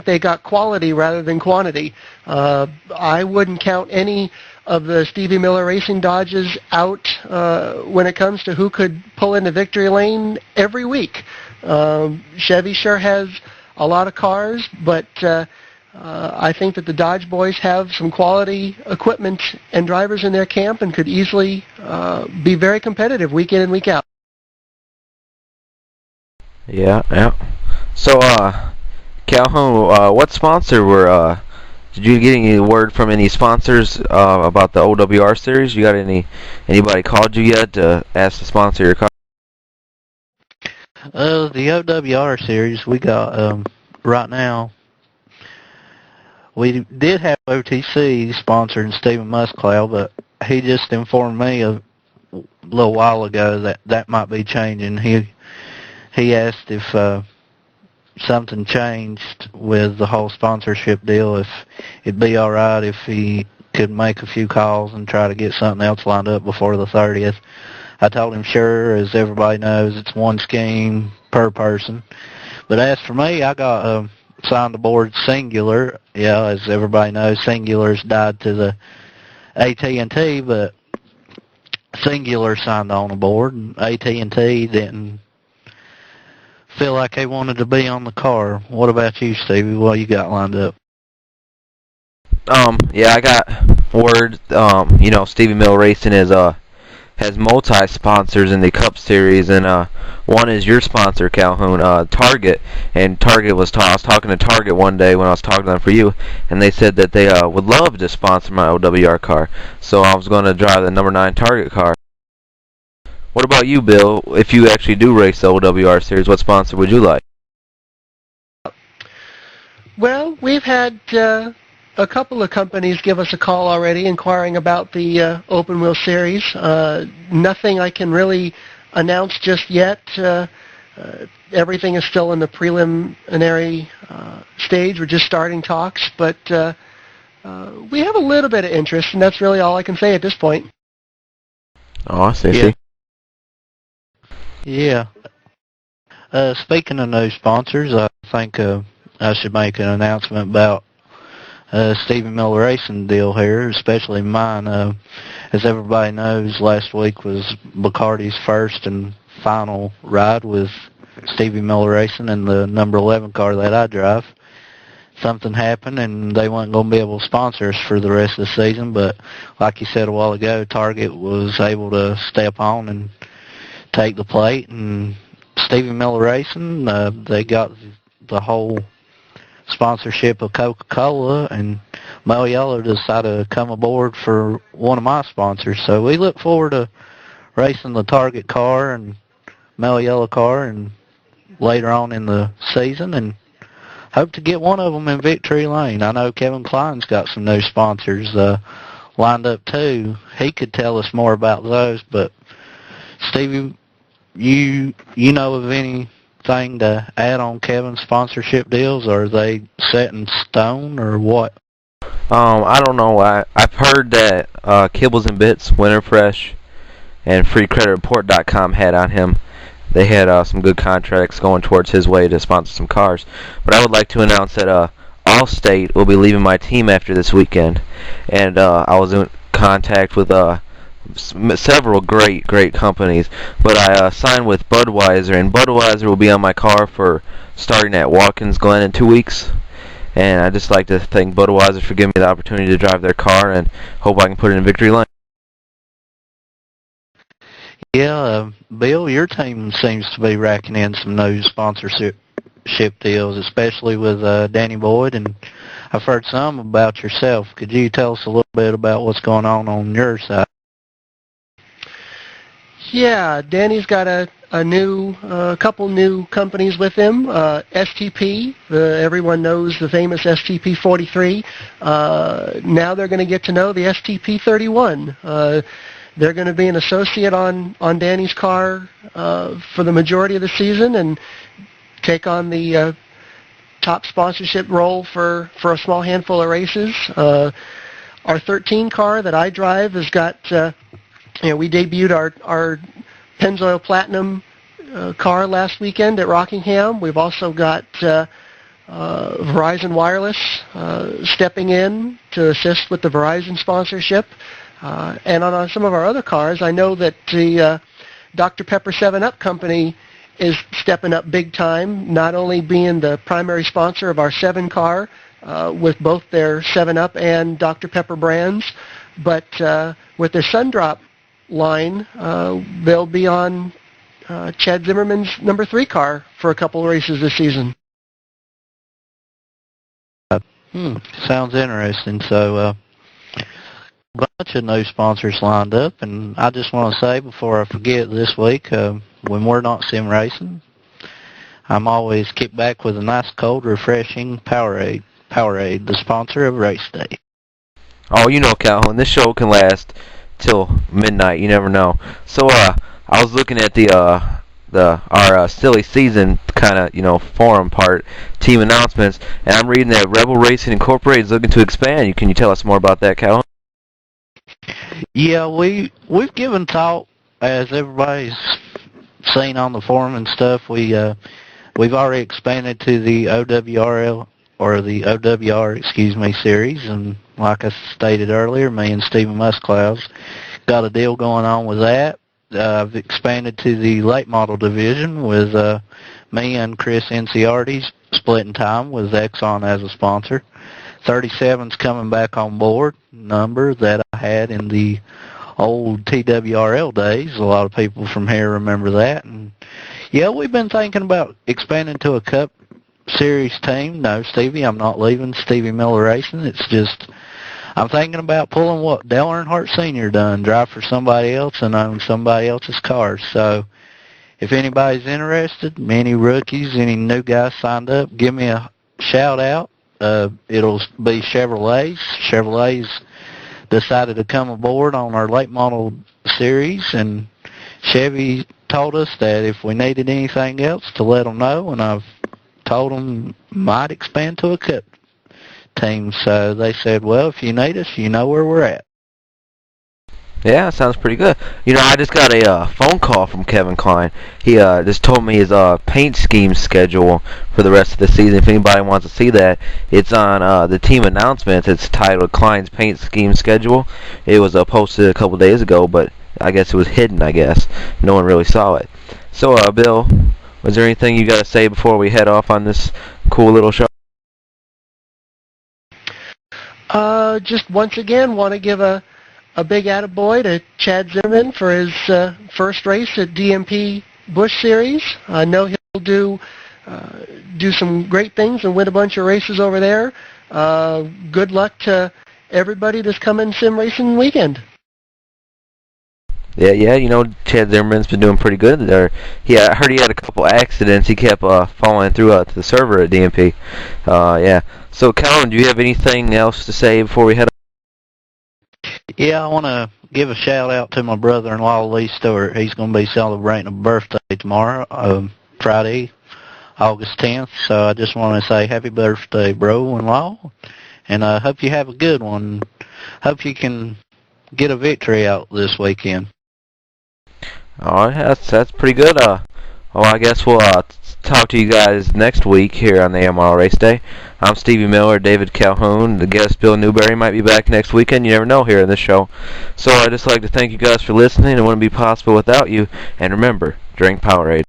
think they got quality rather than quantity. I wouldn't count any of the Stevie Miller Racing Dodges out when it comes to who could pull into victory lane every week. Chevy sure has a lot of cars, but I think that the Dodge boys have some quality equipment and drivers in their camp and could easily be very competitive week in and week out. Yeah. So, Calhoun, what sponsor were, did you get any word from any sponsors about the OWR series? You got anybody called you yet to ask to sponsor your car? The OWR series, we got, right now, we did have OTC sponsoring Stephen Musclow, but he just informed me a little while ago that that might be changing. He asked if something changed with the whole sponsorship deal, if it'd be all right if he could make a few calls and try to get something else lined up before the 30th. I told him, sure, as everybody knows, it's one scheme per person. But as for me, I got signed aboard Singular. Yeah, as everybody knows, Singular's died to the AT&T, but Singular signed on aboard, and AT&T didn't feel like they wanted to be on the car. What about you, Stevie? What you got lined up? Yeah, I got word, Stevie Miller Racing has multi-sponsors in the Cup Series, and one is your sponsor, Calhoun, Target. And Target I was talking to Target one day when I was talking to them for you, and they said that they would love to sponsor my OWR car. So I was going to drive the number 9 Target car. What about you, Bill? If you actually do race the OWR series, what sponsor would you like? Well, we've had a couple of companies give us a call already inquiring about the Open Wheel Series. Nothing I can really announce just yet. Everything is still in the preliminary stage. We're just starting talks, but we have a little bit of interest, and that's really all I can say at this point. Oh, I see. Yeah. Speaking of new sponsors, I think I should make an announcement about Stevie Miller Racing deal here, especially mine. As everybody knows, last week was Bacardi's first and final ride with Stevie Miller Racing in the number 11 car that I drive. Something happened, and they weren't going to be able to sponsor us for the rest of the season, but like you said a while ago, Target was able to step on and take the plate, and Stevie Miller Racing, they got the whole sponsorship of Coca-Cola, and Mel Yeller decided to come aboard for one of my sponsors. So we look forward to racing the Target car and Mel Yeller car and later on in the season, and hope to get one of them in Victory Lane. I know Kevin Klein's got some new sponsors lined up too. He could tell us more about those, but Stevie, you know of anything to add on Kevin's sponsorship deals? Are they set in stone or what? I don't know. I've heard that Kibbles and Bits, Winter Fresh, and FreeCreditReport.com had on him. They had some good contracts going towards his way to sponsor some cars. But I would like to announce that Allstate will be leaving my team after this weekend, and I was in contact with several great companies, but I signed with Budweiser, and Budweiser will be on my car for starting at Watkins Glen in 2 weeks. And I'd just like to thank Budweiser for giving me the opportunity to drive their car, and hope I can put it in Victory Lane. Yeah, Bill, your team seems to be racking in some new sponsorship deals, especially with Danny Boyd, and I've heard some about yourself. Could you tell us a little bit about what's going on your side? Yeah, Danny's got a couple new companies with him. STP, everyone knows the famous STP 43. Now they're going to get to know the STP 31. They're going to be an associate on Danny's car for the majority of the season and take on the top sponsorship role for a small handful of races. Our 13 car that I drive has got, we debuted our Pennzoil Platinum car last weekend at Rockingham. We've also got Verizon Wireless stepping in to assist with the Verizon sponsorship. And on some of our other cars, I know that the Dr. Pepper 7-Up company is stepping up big time, not only being the primary sponsor of our 7 car with both their 7-Up and Dr. Pepper brands, but with their Sundrop line, they'll be on Chad Zimmerman's number 3 car for a couple of races this season. Sounds interesting. So, a bunch of new sponsors lined up, and I just want to say before I forget this week, when we're not sim racing, I'm always kicked back with a nice, cold, refreshing Powerade. Powerade, the sponsor of Raceday. Oh, you know, Calhoun, this show can last till midnight. You never know. So, I was looking at our silly season kind of, forum part, team announcements, and I'm reading that Rebel Racing Incorporated is looking to expand. Can you tell us more about that, Calhoun? Yeah, we've given thought, as everybody's seen on the forum and stuff. We've already expanded to the OWRL or the OWR, series, and like I stated earlier, me and Stephen Musclaus got a deal going on with that. I've expanded to the late model division with me and Chris Inciardi splitting time with Exxon as a sponsor. 37's coming back on board, number that I had in the old TWRL days. A lot of people from here remember that. And yeah, we've been thinking about expanding to a Cup Series team. No, Stevie, I'm not leaving Stevie Miller Racing. It's just I'm thinking about pulling what Dale Earnhardt Sr. done, drive for somebody else and own somebody else's cars. So if anybody's interested, any rookies, any new guys signed up, give me a shout out. It'll be Chevrolets. Chevrolets decided to come aboard on our late model series, and Chevy told us that if we needed anything else to let them know, and I've told them might expand to a Cup team. So they said, well, if you need us, you know where we're at. Yeah, sounds pretty good. I just got a phone call from Kevin Klein. He just told me his paint scheme schedule for the rest of the season. If anybody wants to see that, it's on the team announcements. It's titled Klein's Paint Scheme Schedule. It was posted a couple days ago, but I guess it was hidden, No one really saw it. So, Bill, was there anything you got to say before we head off on this cool little show? Just once again, want to give a big attaboy to Chad Zimmerman for his first race at DMP Busch Series. I know he'll do some great things and win a bunch of races over there. Good luck to everybody this coming sim racing weekend. Yeah, Chad Zimmerman's been doing pretty good there. I heard he had a couple accidents. He kept falling through to the server at DMP. Yeah. So, Calvin, do you have anything else to say before we head on? Yeah, I want to give a shout out to my brother-in-law, Lee Stewart. He's going to be celebrating a birthday tomorrow, Friday, August 10th. So I just want to say happy birthday, bro-in-law. And I hope you have a good one. Hope you can get a victory out this weekend. All right, that's pretty good. I guess we'll talk to you guys next week here on the AMRL Raceday. I'm Stevie Miller, David Calhoun. The guest Bill Newberry might be back next weekend. You never know here in this show. So I'd just like to thank you guys for listening. It wouldn't be possible without you. And remember, drink Powerade.